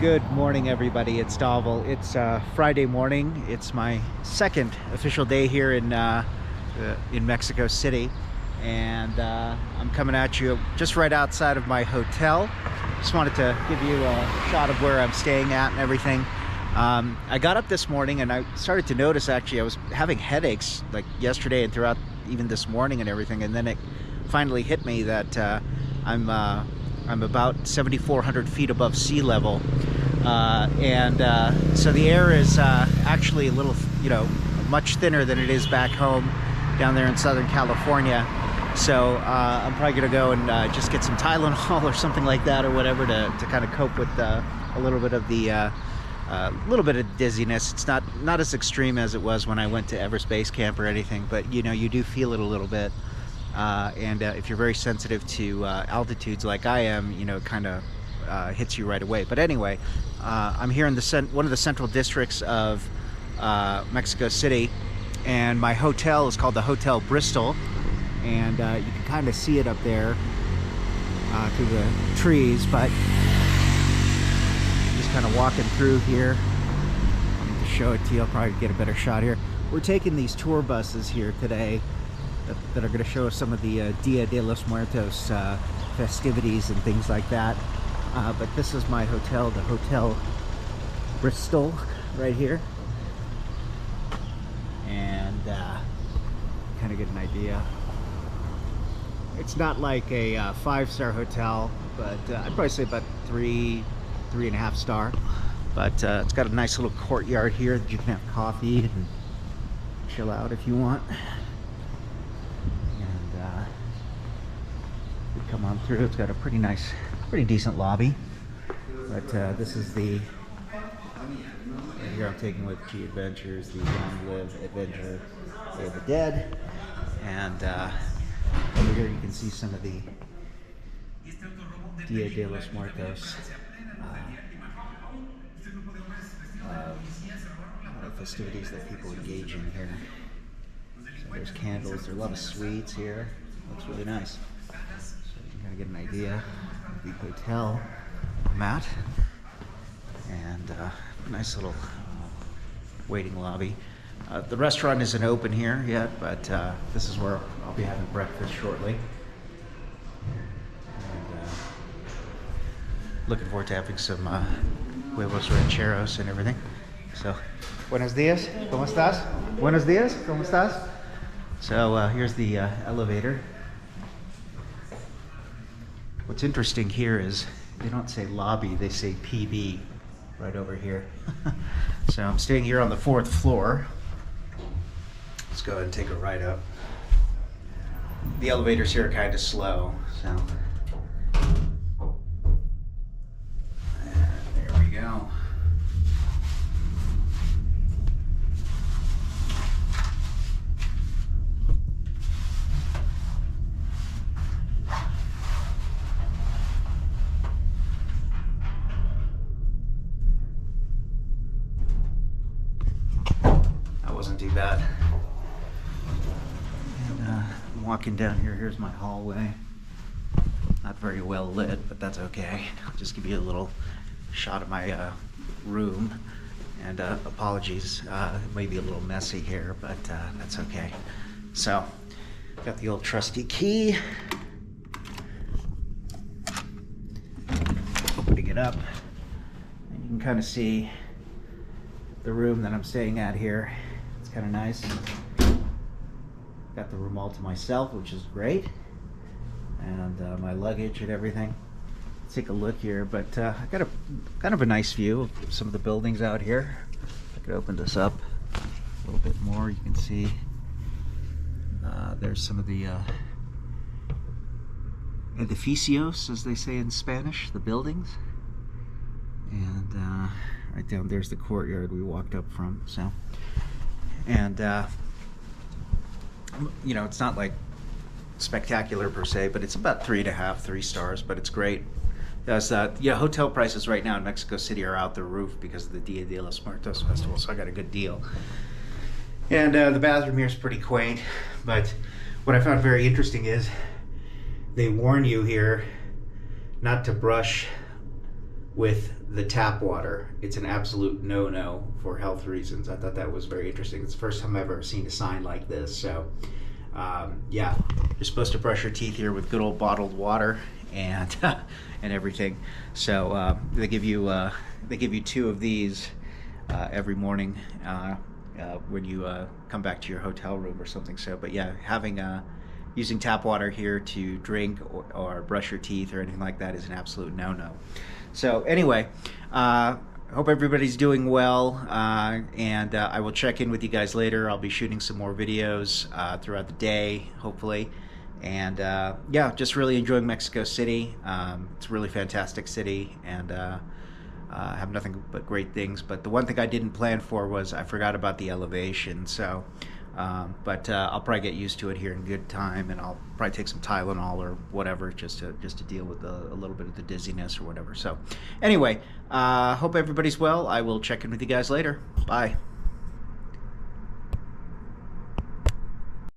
Good morning, everybody. It's Dhaval. It's Friday morning. It's my second official day here in Mexico City, and I'm coming at you just right outside of my hotel. Just wanted to give you a shot of where I'm staying at and everything. I got up this morning and I started to notice, actually, I was having headaches like yesterday and throughout even this morning and everything, and then it finally hit me that I'm about 7,400 feet above sea level, so the air is actually a little, much thinner than it is back home down there in Southern California. So I'm probably gonna go and just get some Tylenol or something like that or whatever to kind of cope with a little bit of the dizziness. It's not as extreme as it was when I went to Everest Base Camp or anything, but you do feel it a little bit. If you're very sensitive to altitudes like I am, it kind of hits you right away. But anyway, I'm here in one of the central districts of Mexico City, and my hotel is called the Hotel Bristol, and you can kind of see it up there through the trees, but I'm just kind of walking through here. I'm going to show it to you. I'll probably get a better shot here. We're taking these tour buses here today that are going to show us some of the Dia De Los Muertos festivities and things like that. But this is my hotel, the Hotel Bristol, right here. And kind of get an idea. It's not like a five-star hotel, but I'd probably say about three and a half star. But it's got a nice little courtyard here that you can have coffee and chill out if you want. Come on through. It's got a pretty decent lobby. But this is the right here I'm taking with G Adventures, the Long Live Adventure Day of the Dead, and over here you can see some of the Dia De Los Muertos festivities that people engage in here. So there's candles. There are a lot of sweets here. Looks really nice. Kind of get an idea of the hotel I'm at, and nice little waiting lobby. The restaurant isn't open here yet, but this is where I'll be having breakfast shortly. And looking forward to having some huevos rancheros and everything. So, buenos dias, ¿cómo estás? Buenos dias, ¿cómo estás? So here's the elevator. What's interesting here is they don't say lobby, they say PB right over here. So I'm staying here on the 4th floor. Let's go ahead and take a ride up. The elevators here are kind of slow, so. And there we go. Wasn't too bad. And I'm walking down here. Here's my hallway. Not very well lit, but that's okay. I'll just give you a little shot of my room. And apologies, it may be a little messy here, but that's okay. So, got the old trusty key. Opening it up, and you can kind of see the room that I'm staying at here. Kind of nice. Got the room all to myself, which is great, and my luggage and everything. Let's take a look here, but I got a kind of a nice view of some of the buildings out here. I could open this up a little bit more. You can see there's some of the edificios, as they say in Spanish, the buildings, and right down there's the courtyard we walked up from. So. And it's not like spectacular per se, but it's about 3 stars, but it's great. Hotel prices right now in Mexico City are out the roof because of the Dia De Los Muertos festival, so I got a good deal. And the bathroom here is pretty quaint, but what I found very interesting is they warn you here not to brush with the tap water. It's an absolute no-no for health reasons. I thought that was very interesting. It's the first time I've ever seen a sign like this. So yeah, you're supposed to brush your teeth here with good old bottled water and and everything. So they give you 2 of these every morning when you come back to your hotel room or something. So, but yeah, having using tap water here to drink or brush your teeth or anything like that is an absolute no-no. So anyway, hope everybody's doing well, and I will check in with you guys later. I'll be shooting some more videos throughout the day, hopefully. And yeah, just really enjoying Mexico City. It's a really fantastic city, and have nothing but great things. But the one thing I didn't plan for was I forgot about the elevation. So but I'll probably get used to it here in good time, and I'll probably take some Tylenol or whatever just to deal with a little bit of the dizziness or whatever. So anyway, hope everybody's well. I will check in with you guys later. Bye.